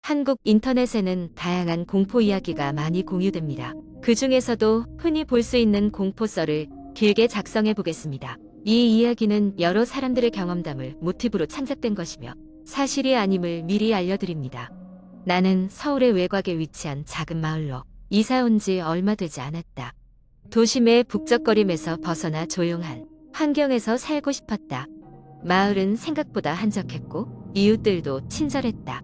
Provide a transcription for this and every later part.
한국 인터넷에는 다양한 공포 이야기가 많이 공유됩니다. 그 중에서도 흔히 볼 수 있는 공포썰을 길게 작성해 보겠습니다. 이 이야기는 여러 사람들의 경험담을 모티브로 창작된 것이며 사실이 아님을 미리 알려드립니다. 나는 서울의 외곽에 위치한 작은 마을로 이사 온 지 얼마 되지 않았다. 도심의 북적거림에서 벗어나 조용한 환경에서 살고 싶었다. 마을은 생각보다 한적했고 이웃들도 친절했다.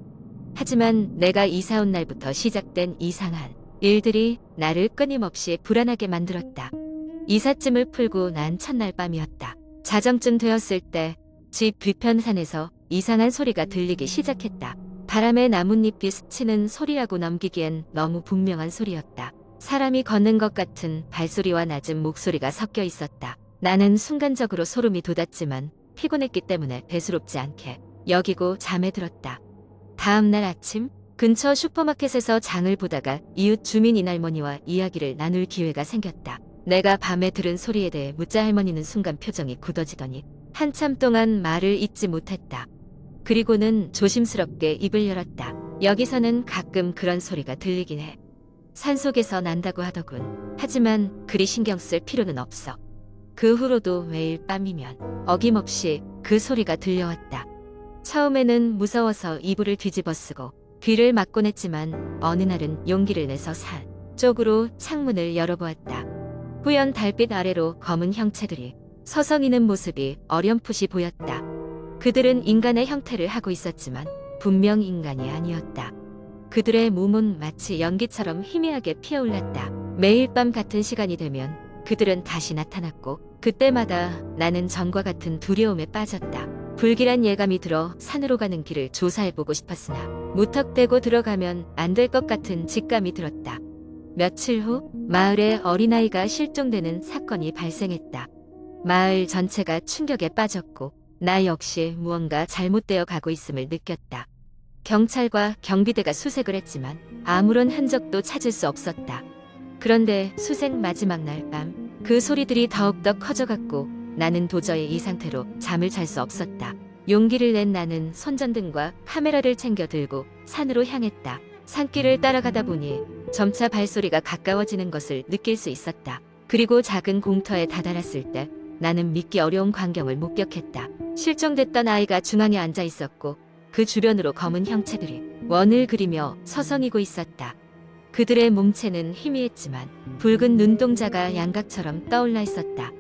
하지만 내가 이사 온 날부터 시작된 이상한 일들이 나를 끊임없이 불안하게 만들었다. 이삿짐을 풀고 난 첫날 밤이었다. 자정쯤 되었을 때 집 뒤편산에서 이상한 소리가 들리기 시작했다. 바람에 나뭇잎이 스치는 소리라고 넘기기엔 너무 분명한 소리였다. 사람이 걷는 것 같은 발소리와 낮은 목소리가 섞여 있었다. 나는 순간적으로 소름이 돋았지만 피곤했기 때문에 대수롭지 않게 여기고 잠에 들었다. 다음 날 아침 근처 슈퍼마켓에서 장을 보다가 이웃 주민 이할머니와 이야기를 나눌 기회가 생겼다. 내가 밤에 들은 소리에 대해 묻자 할머니는 순간 표정이 굳어지더니 한참 동안 말을 잇지 못했다. 그리고는 조심스럽게 입을 열었다. 여기서는 가끔 그런 소리가 들리긴 해. 산속에서 난다고 하더군. 하지만 그리 신경 쓸 필요는 없어. 그 후로도 매일 밤이면 어김없이 그 소리가 들려왔다. 처음에는 무서워서 이불을 뒤집어 쓰고 귀를 막곤 했지만 어느 날은 용기를 내서 산 쪽으로 창문을 열어보았다. 뿌연 달빛 아래로 검은 형체들이 서성이는 모습이 어렴풋이 보였다. 그들은 인간의 형태를 하고 있었지만 분명 인간이 아니었다. 그들의 몸은 마치 연기처럼 희미하게 피어올랐다. 매일 밤 같은 시간이 되면 그들은 다시 나타났고 그때마다 나는 전과 같은 두려움에 빠졌다. 불길한 예감이 들어 산으로 가는 길을 조사해보고 싶었으나 무턱대고 들어가면 안 될 것 같은 직감이 들었다. 며칠 후 마을에 어린아이가 실종되는 사건이 발생했다. 마을 전체가 충격에 빠졌고 나 역시 무언가 잘못되어 가고 있음을 느꼈다. 경찰과 경비대가 수색을 했지만 아무런 흔적도 찾을 수 없었다. 그런데 수색 마지막 날 밤 그 소리들이 더욱더 커져갔고 나는 도저히 이 상태로 잠을 잘 수 없었다. 용기를 낸 나는 손전등과 카메라를 챙겨 들고 산으로 향했다. 산길을 따라가다 보니 점차 발소리가 가까워지는 것을 느낄 수 있었다. 그리고 작은 공터에 다다랐을 때 나는 믿기 어려운 광경을 목격했다. 실종됐던 아이가 중앙에 앉아 있었고 그 주변으로 검은 형체들이 원을 그리며 서성이고 있었다. 그들의 몸체는 희미했지만 붉은 눈동자가 양각처럼 떠올라 있었다.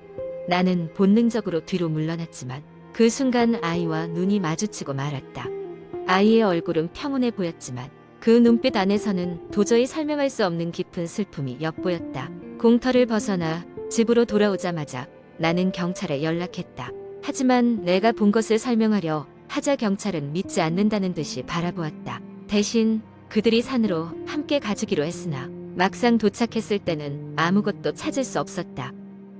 나는 본능적으로 뒤로 물러났지만 그 순간 아이와 눈이 마주치고 말았다. 아이의 얼굴은 평온해 보였지만 그 눈빛 안에서는 도저히 설명할 수 없는 깊은 슬픔이 엿보였다. 공터를 벗어나 집으로 돌아오자마자 나는 경찰에 연락했다. 하지만 내가 본 것을 설명하려 하자 경찰은 믿지 않는다는 듯이 바라보았다. 대신 그들이 산으로 함께 가주기로 했으나 막상 도착했을 때는 아무것도 찾을 수 없었다.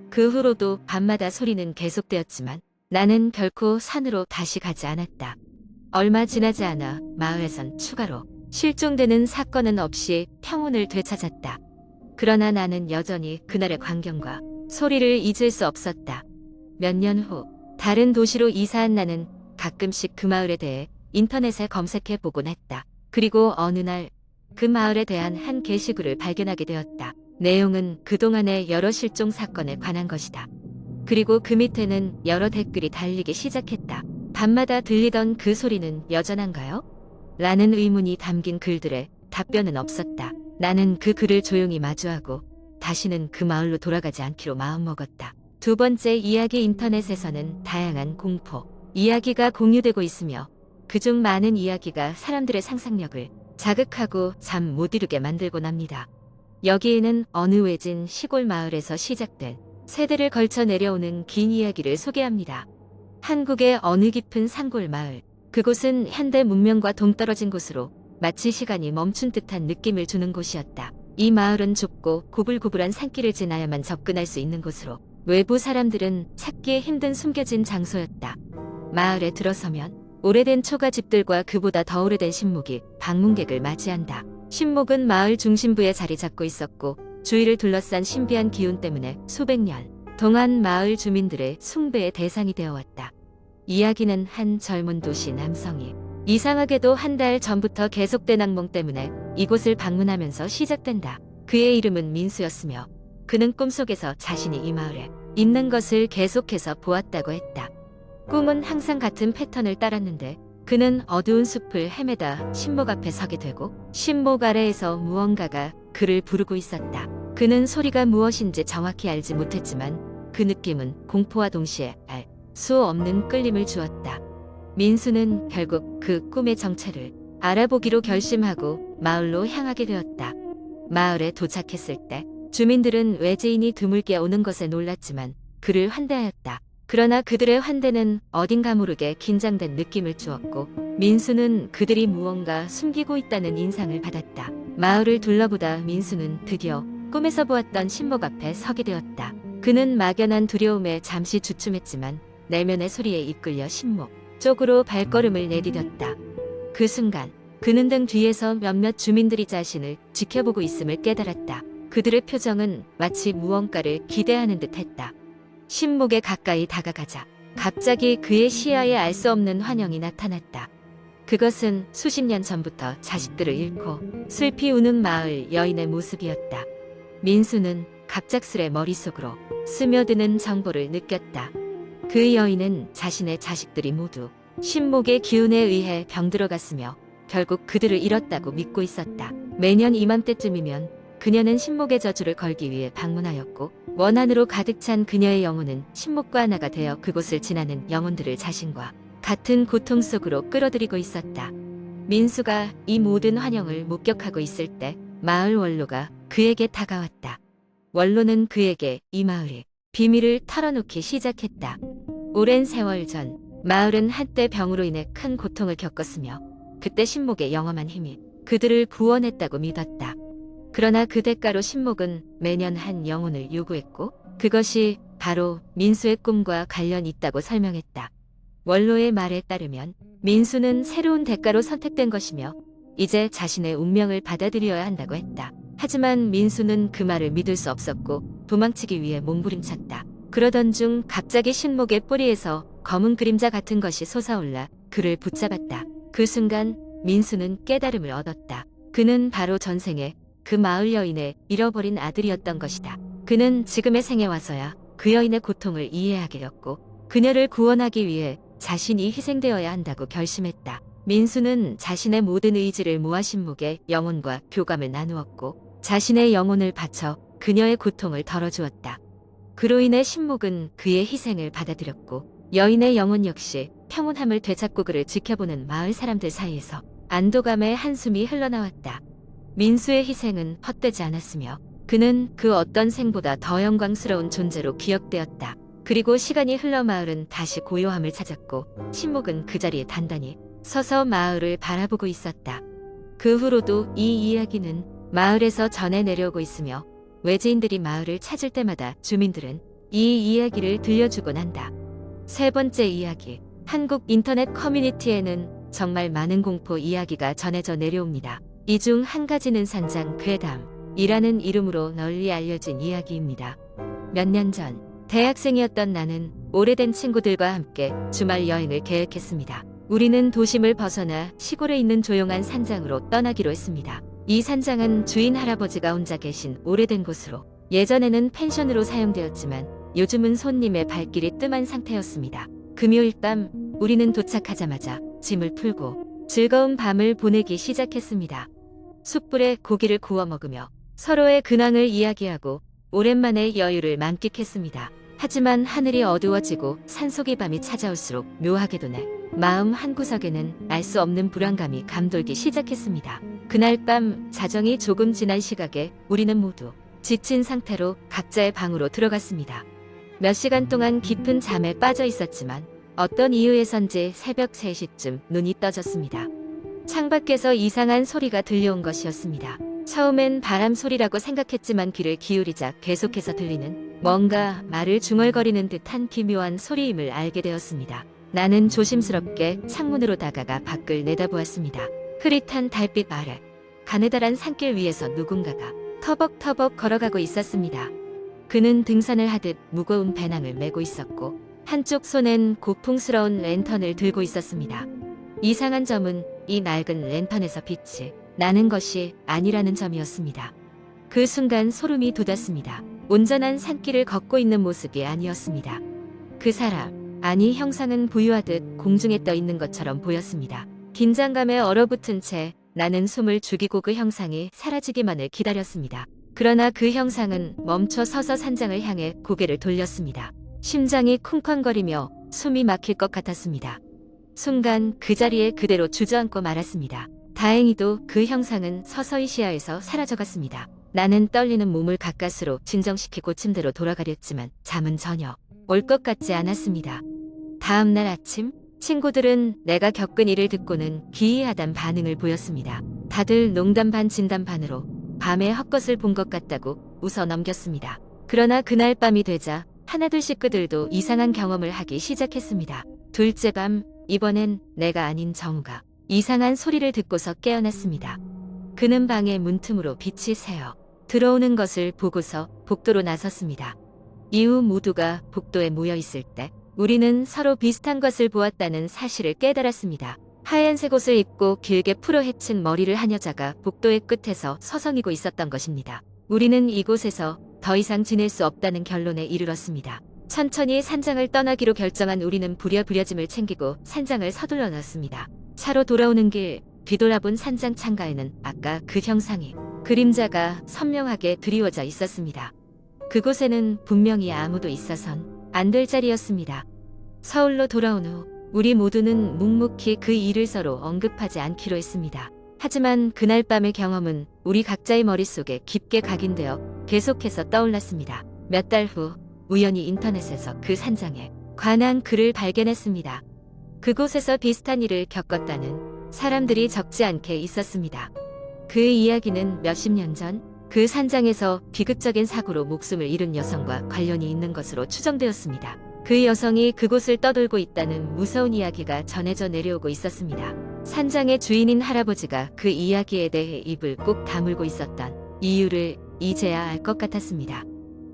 그 후로도 밤마다 소리는 계속되었지만 나는 결코 산으로 다시 가지 않았다. 얼마 지나지 않아 마을에선 추가로 실종되는 사건은 없이 평온을 되찾았다. 그러나 나는 여전히 그날의 광경과 소리를 잊을 수 없었다. 몇 년 후 다른 도시로 이사한 나는 가끔씩 그 마을에 대해 인터넷에 검색해 보곤 했다. 그리고 어느 날 그 마을에 대한 한 게시글을 발견하게 되었다. 내용은 그동안의 여러 실종 사건에 관한 것이다. 그리고 그 밑에는 여러 댓글이 달리기 시작했다. 밤마다 들리던 그 소리는 여전한가요? 라는 의문이 담긴 글들에 답변은 없었다. 나는 그 글을 조용히 마주하고 다시는 그 마을로 돌아가지 않기로 마음먹었다. 두 번째 이야기. 인터넷에서는 다양한 공포 이야기가 공유되고 있으며 그중 많은 이야기가 사람들의 상상력을 자극하고 잠 못 이루게 만들곤 합니다. 여기에는 어느 외진 시골 마을에서 시작된 세대를 걸쳐 내려오는 긴 이야기를 소개합니다. 한국의 어느 깊은 산골 마을. 그곳은 현대 문명과 동떨어진 곳으로 마치 시간이 멈춘 듯한 느낌을 주는 곳이었다. 이 마을은 좁고 구불구불한 산길을 지나야만 접근할 수 있는 곳으로 외부 사람들은 찾기 힘든 숨겨진 장소였다. 마을에 들어서면 오래된 초가집들과 그보다 더 오래된 신목이 방문객을 맞이한다. 신목은 마을 중심부에 자리 잡고 있었고 주위를 둘러싼 신비한 기운 때문에 수백 년 동안 마을 주민들의 숭배의 대상이 되어왔다. 이야기는 한 젊은 도시 남성이 이상하게도 한 달 전부터 계속된 악몽 때문에 이곳을 방문하면서 시작된다. 그의 이름은 민수였으며 그는 꿈속에서 자신이 이 마을에 있는 것을 계속해서 보았다고 했다. 꿈은 항상 같은 패턴을 따랐는데 그는 어두운 숲을 헤매다 신목 앞에 서게 되고 신목 아래에서 무언가가 그를 부르고 있었다. 그는 소리가 무엇인지 정확히 알지 못했지만 그 느낌은 공포와 동시에 알 수 없는 끌림을 주었다. 민수는 결국 그 꿈의 정체를 알아보기로 결심하고 마을로 향하게 되었다. 마을에 도착했을 때 주민들은 외지인이 드물게 오는 것에 놀랐지만 그를 환대하였다. 그러나 그들의 환대는 어딘가 모르게 긴장된 느낌을 주었고 민수는 그들이 무언가 숨기고 있다는 인상을 받았다. 마을을 둘러보다 민수는 드디어 꿈에서 보았던 신목 앞에 서게 되었다. 그는 막연한 두려움에 잠시 주춤했지만 내면의 소리에 이끌려 신목 쪽으로 발걸음을 내디뎠다. 그 순간 그는 등 뒤에서 몇몇 주민들이 자신을 지켜보고 있음을 깨달았다. 그들의 표정은 마치 무언가를 기대하는 듯했다. 신목에 가까이 다가가자 갑자기 그의 시야에 알 수 없는 환영이 나타났다. 그것은 수십 년 전부터 자식들을 잃고 슬피 우는 마을 여인의 모습이었다. 민수는 갑작스레 머릿속으로 스며드는 정보를 느꼈다. 그 여인은 자신의 자식들이 모두 신목의 기운에 의해 병들어갔으며 결국 그들을 잃었다고 믿고 있었다. 매년 이맘때쯤이면 그녀는 신목의 저주를 걸기 위해 방문하였고 원한으로 가득 찬 그녀의 영혼은 신목과 하나가 되어 그곳을 지나는 영혼들을 자신과 같은 고통 속으로 끌어들이고 있었다. 민수가 이 모든 환영을 목격하고 있을 때 마을 원로가 그에게 다가왔다. 원로는 그에게 이 마을의 비밀을 털어놓기 시작했다. 오랜 세월 전 마을은 한때 병으로 인해 큰 고통을 겪었으며 그때 신목의 영험한 힘이 그들을 구원했다고 믿었다. 그러나 그 대가로 신목은 매년 한 영혼을 요구했고 그것이 바로 민수의 꿈과 관련 있다고 설명했다. 원로의 말에 따르면 민수는 새로운 대가로 선택된 것이며 이제 자신의 운명을 받아들여야 한다고 했다. 하지만 민수는 그 말을 믿을 수 없었고 도망치기 위해 몸부림쳤다. 그러던 중 갑자기 신목의 뿌리에서 검은 그림자 같은 것이 솟아올라 그를 붙잡았다. 그 순간 민수는 깨달음을 얻었다. 그는 바로 전생에 그 마을 여인의 잃어버린 아들이었던 것이다. 그는 지금의 생에 와서야 그 여인의 고통을 이해하게 되었고 그녀를 구원하기 위해 자신이 희생되어야 한다고 결심했다. 민수는 자신의 모든 의지를 모아 신목의 영혼과 교감을 나누었고 자신의 영혼을 바쳐 그녀의 고통을 덜어주었다. 그로 인해 신목은 그의 희생을 받아들였고 여인의 영혼 역시 평온함을 되찾고 그를 지켜보는 마을 사람들 사이에서 안도감의 한숨이 흘러나왔다. 민수의 희생은 헛되지 않았으며 그는 그 어떤 생보다 더 영광스러운 존재로 기억되었다. 그리고 시간이 흘러 마을은 다시 고요함을 찾았고 신목은 그 자리에 단단히 서서 마을을 바라보고 있었다. 그 후로도 이 이야기는 마을에서 전해 내려오고 있으며 외지인들이 마을을 찾을 때마다 주민들은 이 이야기를 들려주곤 한다. 세 번째 이야기. 한국 인터넷 커뮤니티에는 정말 많은 공포 이야기가 전해져 내려옵니다. 이 중 한 가지는 산장 괴담이라는 이름으로 널리 알려진 이야기입니다. 몇 년 전 대학생이었던 나는 오래된 친구들과 함께 주말 여행을 계획했습니다. 우리는 도심을 벗어나 시골에 있는 조용한 산장으로 떠나기로 했습니다. 이 산장은 주인 할아버지가 혼자 계신 오래된 곳으로 예전에는 펜션으로 사용되었지만 요즘은 손님의 발길이 뜸한 상태였습니다. 금요일 밤 우리는 도착하자마자 짐을 풀고 즐거운 밤을 보내기 시작했습니다. 숯불에 고기를 구워 먹으며 서로의 근황을 이야기하고 오랜만에 여유를 만끽했습니다. 하지만 하늘이 어두워지고 산속의 밤이 찾아올수록 묘하게도네 마음 한구석에는 알 수 없는 불안감이 감돌기 시작했습니다. 그날 밤 자정이 조금 지난 시각에 우리는 모두 지친 상태로 각자의 방으로 들어갔습니다. 몇 시간 동안 깊은 잠에 빠져 있었지만 어떤 이유에선지 새벽 3시쯤 눈이 떠졌습니다. 창밖에서 이상한 소리가 들려온 것이었습니다. 처음엔 바람 소리라고 생각했지만 귀를 기울이자 계속해서 들리는 뭔가 말을 중얼거리는 듯한 기묘한 소리임을 알게 되었습니다. 나는 조심스럽게 창문으로 다가가 밖을 내다보았습니다. 흐릿한 달빛 아래 가느다란 산길 위에서 누군가가 터벅터벅 걸어가고 있었습니다. 그는 등산을 하듯 무거운 배낭을 메고 있었고 한쪽 손엔 고풍스러운 랜턴을 들고 있었습니다. 이상한 점은 이 낡은 랜턴에서 빛이 나는 것이 아니라는 점이었습니다. 그 순간 소름이 돋았습니다. 온전한 산길을 걷고 있는 모습이 아니었습니다. 그 사람, 아니 형상은 부유하듯 공중에 떠 있는 것처럼 보였습니다. 긴장감에 얼어붙은 채 나는 숨을 죽이고 그 형상이 사라지기만을 기다렸습니다. 그러나 그 형상은 멈춰 서서 산장을 향해 고개를 돌렸습니다. 심장이 쿵쾅거리며 숨이 막힐 것 같았습니다. 순간 그 자리에 그대로 주저앉고 말았습니다. 다행히도 그 형상은 서서히 시야에서 사라져갔습니다. 나는 떨리는 몸을 가까스로 진정시키고 침대로 돌아가렸지만 잠은 전혀 올 것 같지 않았습니다. 다음 날 아침 친구들은 내가 겪은 일을 듣고는 기이하단 반응을 보였습니다. 다들 농담 반 진담 반으로 밤에 헛것을 본 것 같다고 웃어 넘겼습니다. 그러나 그날 밤이 되자 하나둘씩 그들도 이상한 경험을 하기 시작했습니다. 둘째 밤, 이번엔 내가 아닌 정우가 이상한 소리를 듣고서 깨어났습니다. 그는 방의 문틈으로 빛이 새어 들어오는 것을 보고서 복도로 나섰습니다. 이후 모두가 복도에 모여 있을 때 우리는 서로 비슷한 것을 보았다는 사실을 깨달았습니다. 하얀색 옷을 입고 길게 풀어 헤친 머리를 한 여자가 복도의 끝에서 서성이고 있었던 것입니다. 우리는 이곳에서 더 이상 지낼 수 없다는 결론에 이르렀습니다. 천천히 산장을 떠나기로 결정한 우리는 부랴부랴 짐을 챙기고 산장을 서둘러 놨습니다. 차로 돌아오는 길 뒤돌아본 산장 창가에는 아까 그 형상이 그림자가 선명하게 드리워져 있었습니다. 그곳에는 분명히 아무도 있어선 안 될 자리였습니다. 서울로 돌아온 후 우리 모두는 묵묵히 그 일을 서로 언급하지 않기로 했습니다. 하지만 그날 밤의 경험은 우리 각자의 머릿속에 깊게 각인되어 계속해서 떠올랐습니다. 몇 달 후 우연히 인터넷에서 그 산장에 관한 글을 발견했습니다. 그곳에서 비슷한 일을 겪었다는 사람들이 적지 않게 있었습니다. 그 이야기는 몇십 년 전 그 산장에서 비극적인 사고로 목숨을 잃은 여성과 관련이 있는 것으로 추정되었습니다. 그 여성이 그곳을 떠돌고 있다는 무서운 이야기가 전해져 내려오고 있었습니다. 산장의 주인인 할아버지가 그 이야기에 대해 입을 꼭 다물고 있었던 이유를 이제야 알 것 같았습니다.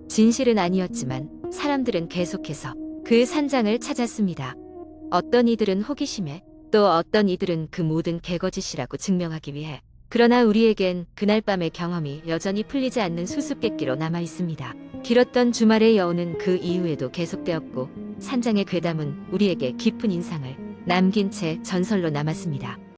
진실은 아니었지만 사람들은 계속해서 그 산장을 찾았습니다. 어떤 이들은 호기심에, 또 어떤 이들은 그 모든 개거짓이라고 증명하기 위해. 그러나 우리에겐 그날 밤의 경험이 여전히 풀리지 않는 수수께끼로 남아 있습니다. 길었던 주말의 여운은 그 이후에도 계속되었고 산장의 괴담은 우리에게 깊은 인상을 남긴 채 전설로 남았습니다.